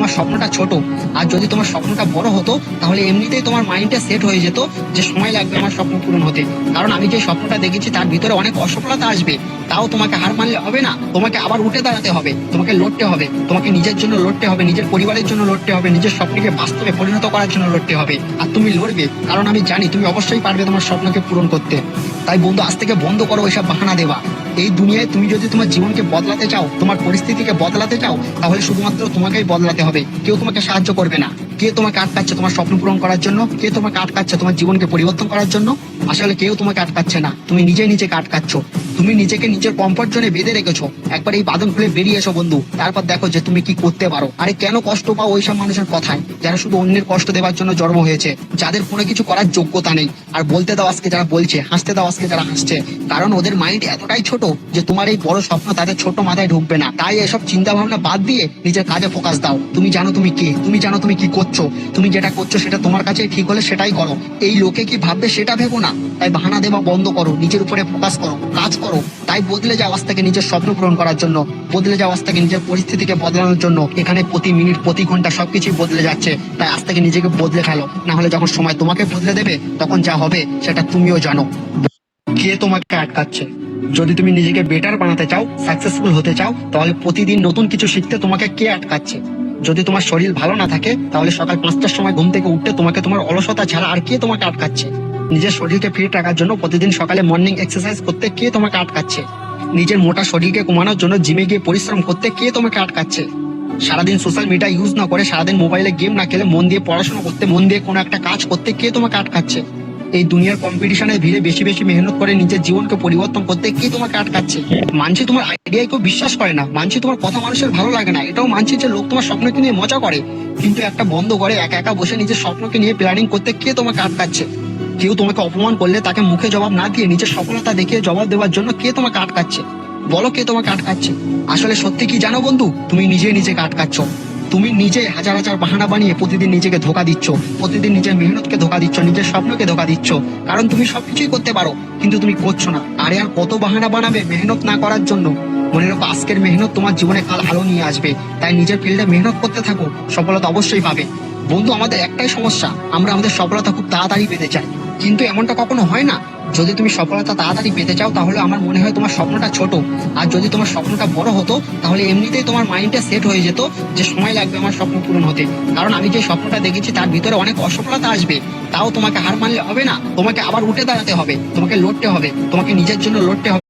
তোমার স্বপ্নটা ছোট, আর যদি তোমার স্বপ্নটা বড় হতো তাহলে এমনিতেই তোমার মাইন্ডটা সেট হয়ে যেত যে সময় লাগবে আমার স্বপ্ন পূরণ হতে। কারণ আমি যে স্বপ্নটা দেখেছি তার ভিতরে অনেক অসফলতা আসবে, তাও তোমাকে হার মানলে হবে না, তোমাকে আবার উঠে দাঁড়াতে হবে, তোমাকে লড়তে হবে, তোমাকে নিজের জন্য লড়তে হবে, নিজের পরিবারের জন্য লড়তে হবে, নিজের স্বপ্নকে বাস্তবে পরিণত করার জন্য লড়তে হবে। আর তুমি লড়বে, কারণ আমি জানি তুমি অবশ্যই পারবে তোমার স্বপ্নকে পূরণ করতে। তাই বন্ধু, আজ থেকে বন্ধ করো ওইসব বাহানা দেওয়া। এই দুনিয়ায় তুমি যদি তোমার জীবনকে বদলাতে চাও, তোমার পরিস্থিতিকে বদলাতে চাও, তাহলে শুধুমাত্র তোমাকেই বদলাতে হবে। কেউ তোমাকে সাহায্য করবে না। কে তোমাকে আটকাচ্ছে তোমার স্বপ্ন পূরণ করার জন্য? কে তোমাকে আটকাচ্ছে তোমার জীবনকে পরিবর্তন করার জন্য? আসলে কেউ তোমাকে আটকাচ্ছে না, তুমি নিজেই নিজেকে আটকাচ্ছ। তুমি নিজেকে নিজের কমফর্ট জোনে বেঁধে রেখেছো। একবার এই বাঁধন খুলে বেরিয়ে এসো বন্ধু, তারপর দেখো যে তুমি কি করতে পারো। আরে কেন কষ্ট পাও ওইসব মানুষের কথায় যারা শুধু অন্যের কষ্ট দেওয়ার জন্য জন্ম হয়েছে, যাদের কোনো কিছু করার যোগ্যতা নেই। আর বলতে দাও আজকে যারা বলছে, হাসতে দাও আজকে যারা হাসছে, কারণ ওদের মাইন্ড এতটাই ছোট যে তোমার এই বড় স্বপ্ন তাদের ছোট মাথায় ঢুকবে না। তাই এসব চিন্তা ভাবনা বাদ দিয়ে নিজের কাজে ফোকাস দাও। তুমি জানো তুমি কে, তুমি জানো তুমি কি করছো, তুমি যেটা করছো সেটা তোমার কাছে ঠিক হলে সেটাই করো। এই লোকে কি ভাববে সেটা ভেবো না। তাই বাহানা দেওয়া বন্ধ করো, নিজের উপরে ফোকাস করো, কাজ করো। তাই বদলে যাও আজ থেকে নিজের স্বপ্ন পূরণ করার জন্য, বদলে যাও আজ থেকে নিজের পরিস্থিতিকে বদলানোর জন্য। এখানে প্রতি মিনিট প্রতি ঘন্টা সবকিছুই বদলে যাচ্ছে, তাই আজ থেকে নিজেকে বদলে ফেলো। না হলে যখন সময় তোমাকে বদলে দেবে তখন যা হবে সেটা তুমিও জানো। কে তোমাকে আটকাচ্ছে? যদি তুমি নিজেকে বেটার বানাতে চাও, সাকসেসফুল হতে চাও, তাহলে প্রতিদিন নতুন কিছু শিখতে তোমাকে কে আটকাচ্ছে? যদি তোমার শরীর ভালো না থাকে তাহলে সকাল 5টার সময় ঘুম থেকে উঠতে তোমাকে তোমার অলসতা ছাড়া আর কে তোমাকে আটকাচ্ছে? নিজের শরীরকে ফিট রাখার জন্য প্রতিদিন সকালে মর্নিং এক্সারসাইজ করতে কে তোমাকে আটকাচ্ছে? নিজের মোটা শরীরকে কমানোর জন্য জিমে গিয়ে পরিশ্রম করতে কে তোমাকে আটকাচ্ছে? সারাদিন সোশ্যাল মিডিয়া ইউজ না করে, সারাদিন মোবাইলে গেম না খেলে, মন দিয়ে পড়াশোনা করতে, মন দিয়ে কোনো একটা কাজ করতে কে তোমাকে আটকাচ্ছে? এই দুনিয়ার কম্পিটিশনের ভিড়ে বেশি বেশি মেহনত করে নিজের জীবনকে পরিবর্তন করতে কে তোমাকে আটকাচ্ছে? মানছি তোমার আইডিয়ায় কেউ বিশ্বাস করে না, মানছি তোমার কথা মানুষের ভালো লাগে না, এটাও মানছি যে লোক তোমার স্বপ্নকে নিয়ে মজা করে, কিন্তু একটা বন্ধ করে একা একা বসে নিজের স্বপ্নকে নিয়ে প্ল্যানিং করতে কে তোমাকে আটকাচ্ছে? কেউ তোমাকে অপমান করলে তাকে মুখে জবাব না দিয়ে নিজের সফলতা দেখিয়ে জবাব দেওয়ার জন্য কে তোমাকে আটকাচ্ছে? বলো কে তোমাকে আটকাচ্ছে? আসলে সত্যি কি জানো বন্ধু, তুমি নিজে নিজেকে আটকাচ্ছ। তুমি নিজে হাজার হাজার বাহানা বানিয়ে প্রতিদিন নিজেকে ধোকা দিচ্ছ, প্রতিদিন নিজের মেহনতকে ধোকা দিচ্ছ, নিজের স্বপ্নকে ধোকা দিচ্ছ। কারণ তুমি সবকিছুই করতে পারো কিন্তু তুমি করছো না। আরে আর কত বাহানা বানাবে মেহনত না করার জন্য? মনে রাখো আজকের মেহনত তোমার জীবনে কাল আলো নিয়ে আসবে। তাই নিজের ফিল্ডে মেহনত করতে থাকো, সফলতা অবশ্যই পাবে। বন্ধু, আমাদের একটাই সমস্যা, আমরা আমাদের সফলতা খুব তাড়াতাড়ি পেতে চাই, কিন্তু এমনটা কখনো হয় না। যদি তুমি সফলতা তাড়াতাড়ি পেতে চাও তাহলে আমার মনে হয় তোমার স্বপ্নটা ছোট, আর যদি তোমার স্বপ্নটা বড় হতো তাহলে এমনিতেই তোমার মাইন্ডটা সেট হয়ে যেত যে সময় লাগবে আমার স্বপ্ন পূরণ হতে। কারণ আমি যে স্বপ্নটা দেখেছি তার ভিতরে অনেক অসফলতা আসবে, তাও তোমাকে হার মানলে হবে না, তোমাকে আবার উঠে দাঁড়াতে হবে, তোমাকে লড়তে হবে, তোমাকে নিজের জন্য লড়তে হবে।